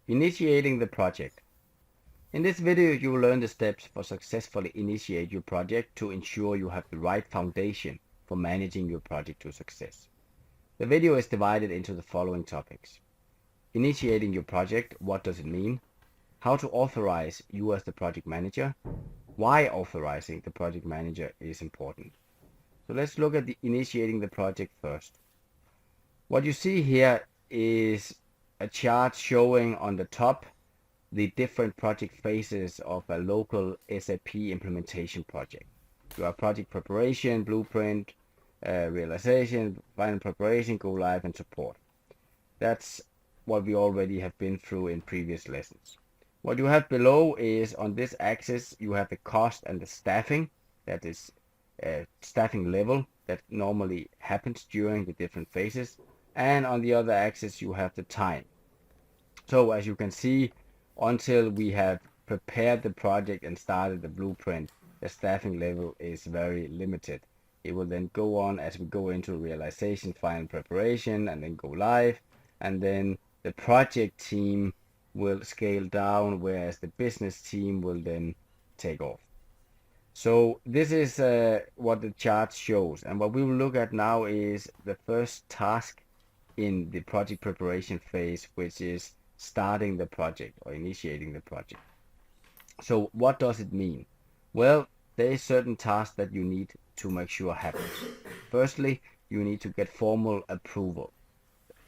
Initiating the project. In this video, you will learn the steps for successfully initiate your project to ensure you have the right foundation for managing your project to success. The video is divided into the following topics. Initiating your project, what does it mean? How to authorize you as the project manager? Why authorizing the project manager is important. So let's look at the initiating the project first. What you see here is a chart showing on the top the different project phases of a local SAP implementation project. You have project preparation, blueprint, realization, final preparation, go live, and support. That's what we already have been through in previous lessons. What you have below is on this axis, you have the cost and the staffing. That is staffing level that normally happens during the different phases. And on the other axis, you have the time. So as you can see, until we have prepared the project and started the blueprint, the staffing level is very limited. It will then go on as we go into realization, final preparation, and then go live. And then the project team will scale down, whereas the business team will then take off. So this is what the chart shows. And what we will look at now is the first task in the project preparation phase, which is starting the project or initiating the project. So what does it mean? Well, there is certain tasks that you need to make sure happens. Firstly, you need to get formal approval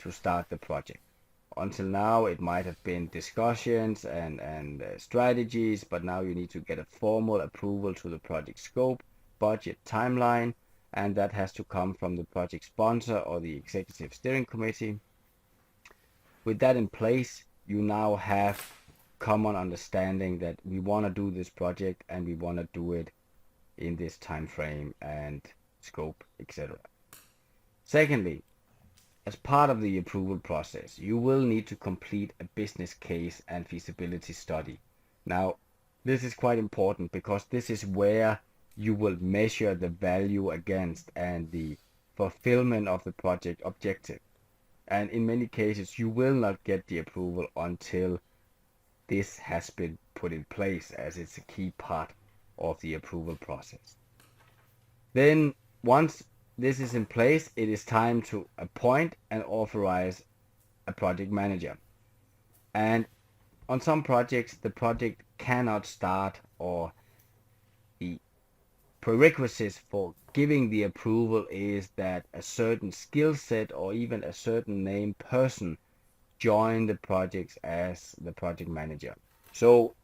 to start the project. Until now, it might have been discussions and strategies, but now you need to get a formal approval to the project scope, budget, timeline, and that has to come from the project sponsor or the executive steering committee. With that in place, you now have common understanding that we want to do this project and we want to do it in this time frame and scope, etc. Secondly, as part of the approval process, you will need to complete a business case and feasibility study. Now, this is quite important because this is where you will measure the value against and the fulfillment of the project objective. And in many cases, you will not get the approval until this has been put in place, as it's a key part of the approval process. Then once this is in place, it is time to appoint and authorize a project manager. And on some projects, the project cannot start, or the prerequisites for giving the approval is that a certain skill set or even a certain named person join the projects as the project manager. So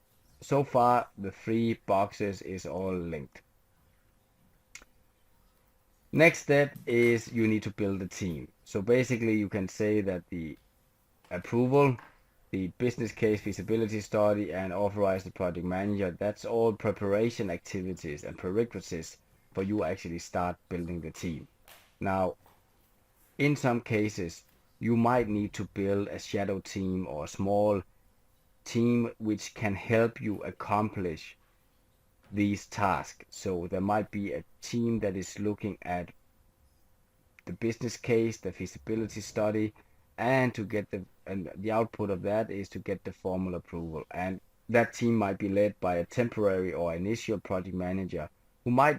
far the three boxes is all linked. Next step is you need to build a team. So basically you can say that the approval, the business case feasibility study, and authorize the project manager, that's all preparation activities and prerequisites for you actually start building the team. Now, in some cases, you might need to build a shadow team or a small team which can help you accomplish these tasks. So there might be a team that is looking at the business case, the feasibility study, and to get the output of that is to get the formal approval. And that team might be led by a temporary or initial project manager who might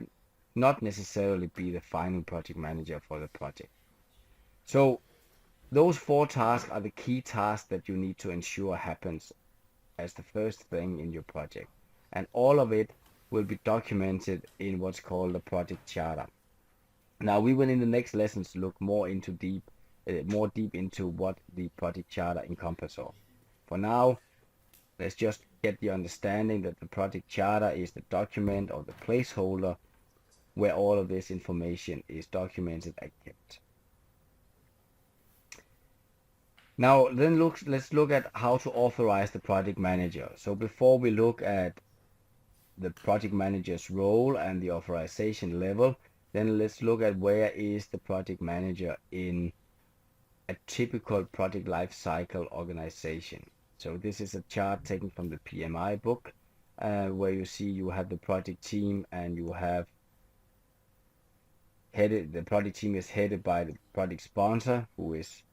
not necessarily be the final project manager for the project. So those four tasks are the key tasks that you need to ensure happens as the first thing in your project. And all of it will be documented in what's called a project charter. Now we will in the next lessons look more deep into what the project charter encompasses of. For now, let's just get the understanding that the project charter is the document or the placeholder where all of this information is documented and kept. Now then let's look at how to authorize the project manager. So before we look at the project manager's role and the authorization level, then let's look at where is the project manager in a typical project life cycle organization. So this is a chart taken from the PMI book, where you see you have the project team and you have the project team is headed by the project sponsor, who is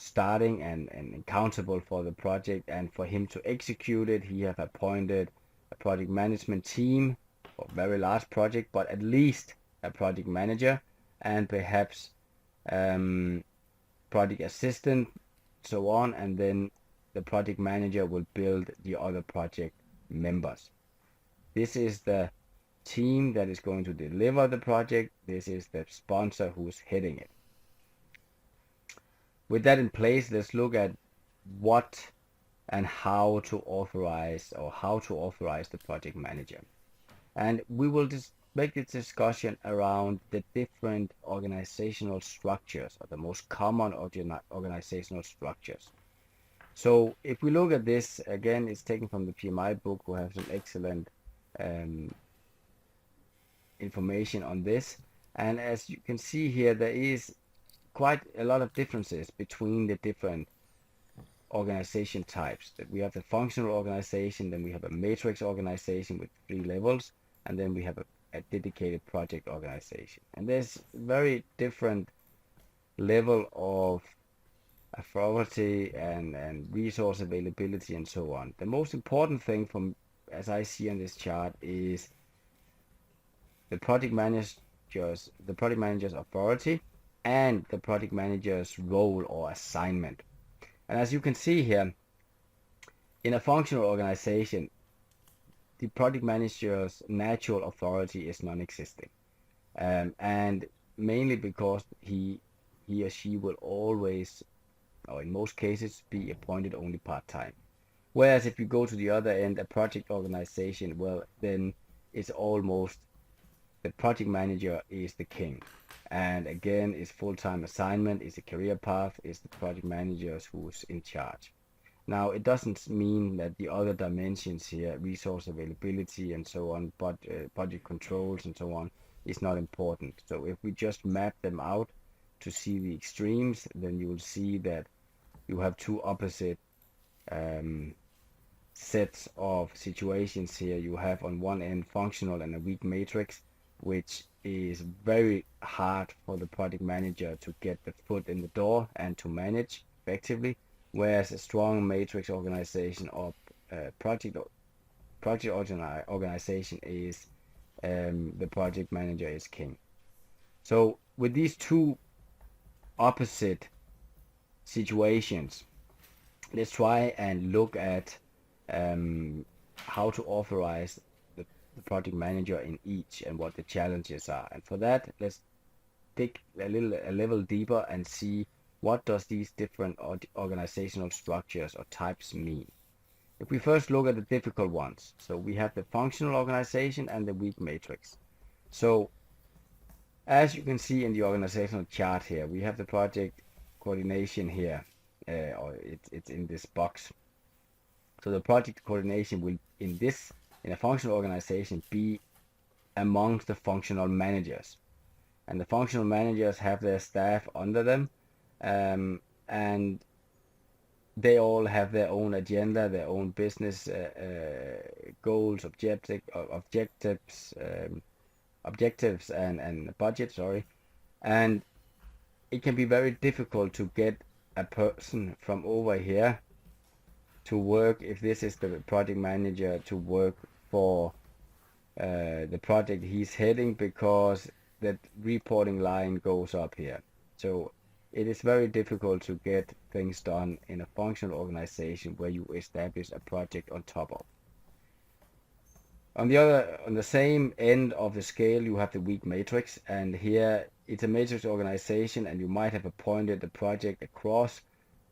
starting and accountable for the project, and for him to execute it, he have appointed a project management team for a very large project, but at least a project manager and perhaps project assistant, so on, and then the project manager will build the other project members. This is the team that is going to deliver the project. This is the sponsor who's heading it. With that in place, let's look at what and how to authorize the project manager. And we will just make this discussion around the different organizational structures, or the most common organizational structures. So if we look at this, again, it's taken from the PMI book, who have some excellent information on this. And as you can see here, there is quite a lot of differences between the different organization types. That we have the functional organization, then we have a matrix organization with 3 levels, and then we have a dedicated project organization. And there's very different level of authority and resource availability and so on. The most important thing, from as I see on this chart, is the project manager's authority and the project manager's role or assignment. And as you can see here, in a functional organization, the project manager's natural authority is non-existing, and mainly because he or she will always, or in most cases, be appointed only part-time. Whereas if you go to the other end, a project organization, well, then it's almost the project manager is the king. And again, it's full-time assignment, it's a career path, it's the project managers who's in charge. Now, it doesn't mean that the other dimensions here, resource availability and so on, but project controls and so on, is not important. So if we just map them out to see the extremes, then you will see that you have 2 opposite sets of situations here. You have on one end functional and a weak matrix, which is very hard for the project manager to get the foot in the door and to manage effectively, whereas a strong matrix organization or project organization is the project manager is king. So with these 2 opposite situations, let's try and look at how to authorize the project manager in each and what the challenges are. And for that, let's dig a level deeper and see what does these different organizational structures or types mean. If we first look at the difficult ones, so we have the functional organization and the weak matrix. So as you can see in the organizational chart here, we have the project coordination here, or it's in this box. So the project coordination will, in a functional organization, be amongst the functional managers. And the functional managers have their staff under them, and they all have their own agenda, their own business goals, objectives, and budget. And it can be very difficult to get a person from over here to work, if this is the project manager, to work for the project he's heading, because that reporting line goes up here. So it is very difficult to get things done in a functional organization where you establish a project on top of. On the same end of the scale, you have the weak matrix, and here it's a matrix organization, and you might have appointed the project across,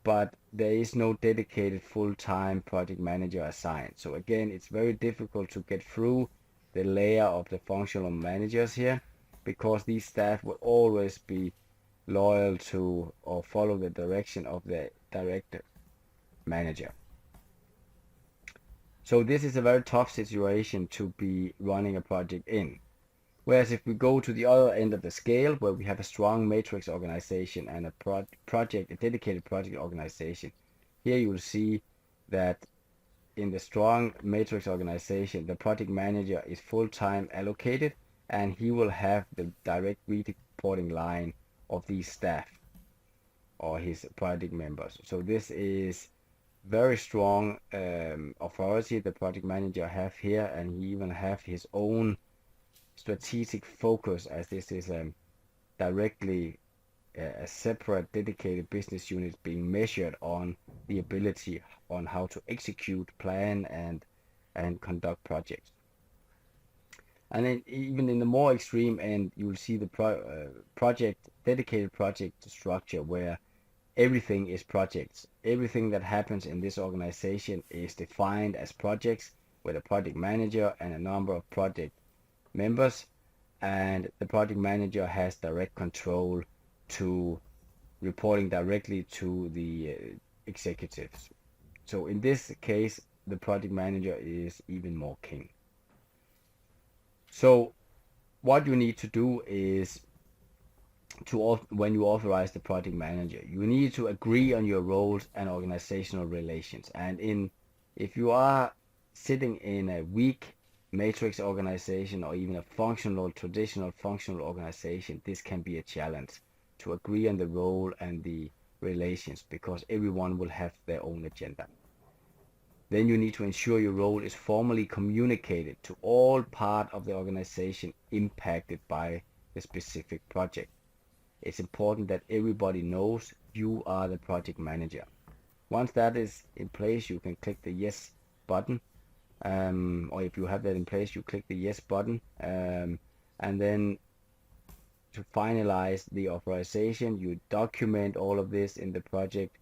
but there is no dedicated full-time project manager assigned. So again, it's very difficult to get through the layer of the functional managers here, because these staff will always be loyal to or follow the direction of the director manager. So this is a very tough situation to be running a project in. Whereas if we go to the other end of the scale, where we have a strong matrix organization and a dedicated project organization, here you will see that in the strong matrix organization, the project manager is full-time allocated, and he will have the direct reporting line of these staff. or his project members. So this is very strong authority the project manager have here, and he even have his own strategic focus, as this is directly a separate dedicated business unit being measured on the ability on how to execute, plan, and conduct projects. And then even in the more extreme end, you will see the dedicated project structure where everything is projects. Everything that happens in this organization is defined as projects with a project manager and a number of project members, and the project manager has direct control to reporting directly to the executives. So in this case, the project manager is even more king. So what you need to do is when you authorize the project manager, you need to agree on your roles and organizational relations. And if you are sitting in a weak matrix organization or even a traditional functional organization, this can be a challenge to agree on the role and the relations, because everyone will have their own agenda. Then you need to ensure your role is formally communicated to all part of the organization impacted by the specific project. It's important that everybody knows you are the project manager. Once that is in place, you can click the yes button, or if you have that in place, you click the yes button, and then to finalize the authorization, you document all of this in the project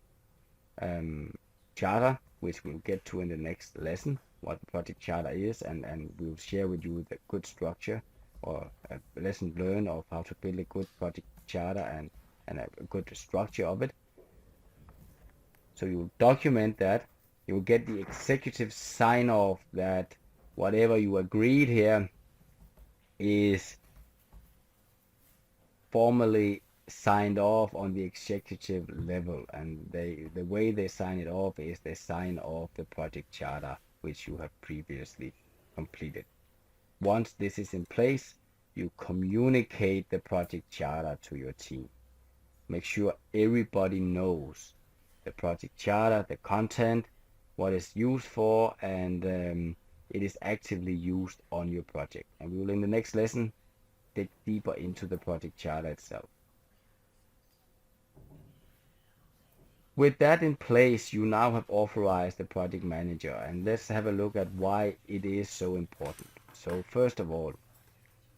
charter, which we'll get to in the next lesson, what the project charter is, and we'll share with you the good structure or a lesson learned of how to build a good project charter and a good structure of it. So you document that. You will get the executive sign off that whatever you agreed here is formally signed off on the executive level, and the way they sign it off is they sign off the project charter which you have previously completed. Once this is in place, you communicate the project charter to your team. Make sure everybody knows the project charter, the content, what it's used for, and it is actively used on your project. And we will in the next lesson dig deeper into the project charter itself. With that in place, you now have authorized the project manager, and let's have a look at why it is so important. So first of all,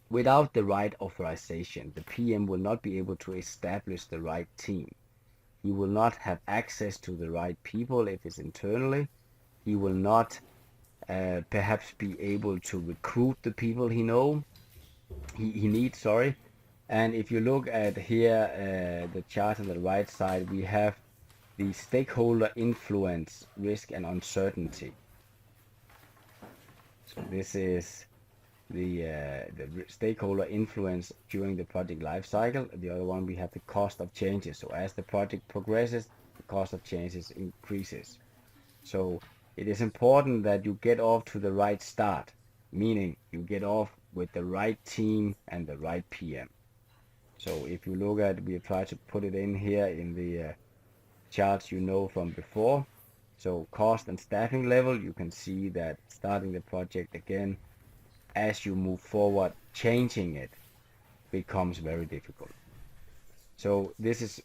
without the right authorization, the PM will not be able to establish the right team. He will not have access to the right people if it's internally. He will not perhaps be able to recruit the people he needs. And if you look at here, the chart on the right side, we have the stakeholder influence, risk, and uncertainty. So this is the stakeholder influence during the project life cycle. The other one, we have the cost of changes. So as the project progresses, the cost of changes increases. So it is important that you get off to the right start, meaning you get off with the right team and the right PM. So if you look at, we try to put it in here in the charts you know from before. So cost and staffing level, you can see that starting the project again, as you move forward, changing it becomes very difficult. So this is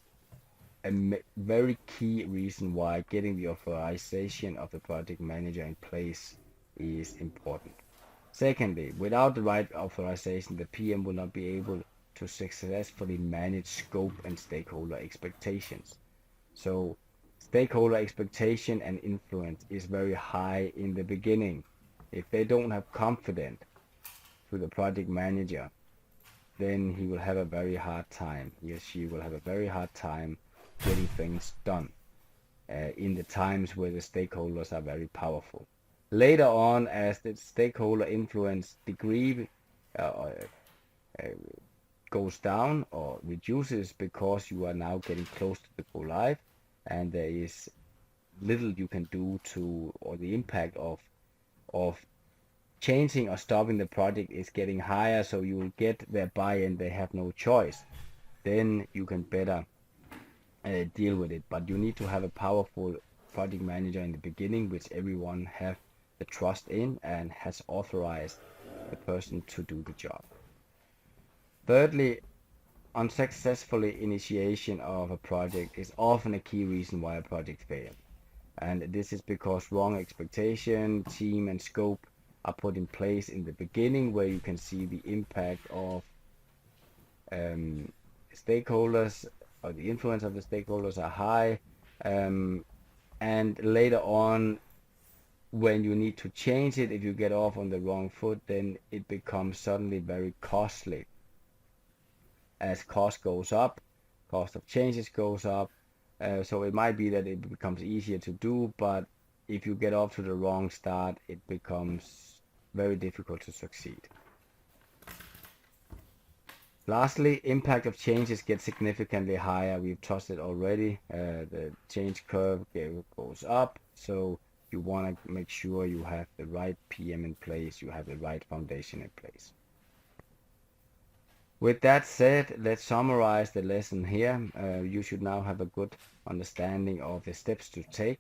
a very key reason why getting the authorization of the project manager in place is important. Secondly, without the right authorization, the PM will not be able to successfully manage scope and stakeholder expectations. So stakeholder expectation and influence is very high in the beginning. If they don't have confidence to the project manager, then he will have a very hard time. He or she will have a very hard time getting things done in the times where the stakeholders are very powerful. Later on, as the stakeholder influence degree goes down or reduces because you are now getting close to the go live, and there is little you can do to, or the impact of changing or stopping the project is getting higher, so you will get their buy-in, they have no choice. Then you can better deal with it. But you need to have a powerful project manager in the beginning, which everyone have the trust in and has authorized the person to do the job. Thirdly, unsuccessful initiation of a project is often a key reason why a project fails. And this is because wrong expectation, team, and scope are put in place in the beginning, where you can see the impact of stakeholders, or the influence of the stakeholders are high. And later on, when you need to change it, if you get off on the wrong foot, then it becomes suddenly very costly. As cost goes up, cost of changes goes up. So it might be that it becomes easier to do, but if you get off to the wrong start, it becomes very difficult to succeed. Lastly, impact of changes gets significantly higher. We've touched it already. The change curve goes up, so you want to make sure you have the right PM in place, you have the right foundation in place. With that said, let's summarize the lesson here. You should now have a good understanding of the steps to take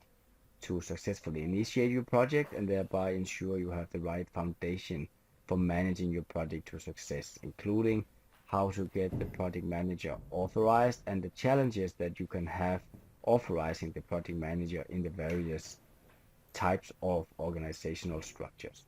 to successfully initiate your project and thereby ensure you have the right foundation for managing your project to success, including how to get the project manager authorized and the challenges that you can have authorizing the project manager in the various types of organizational structures.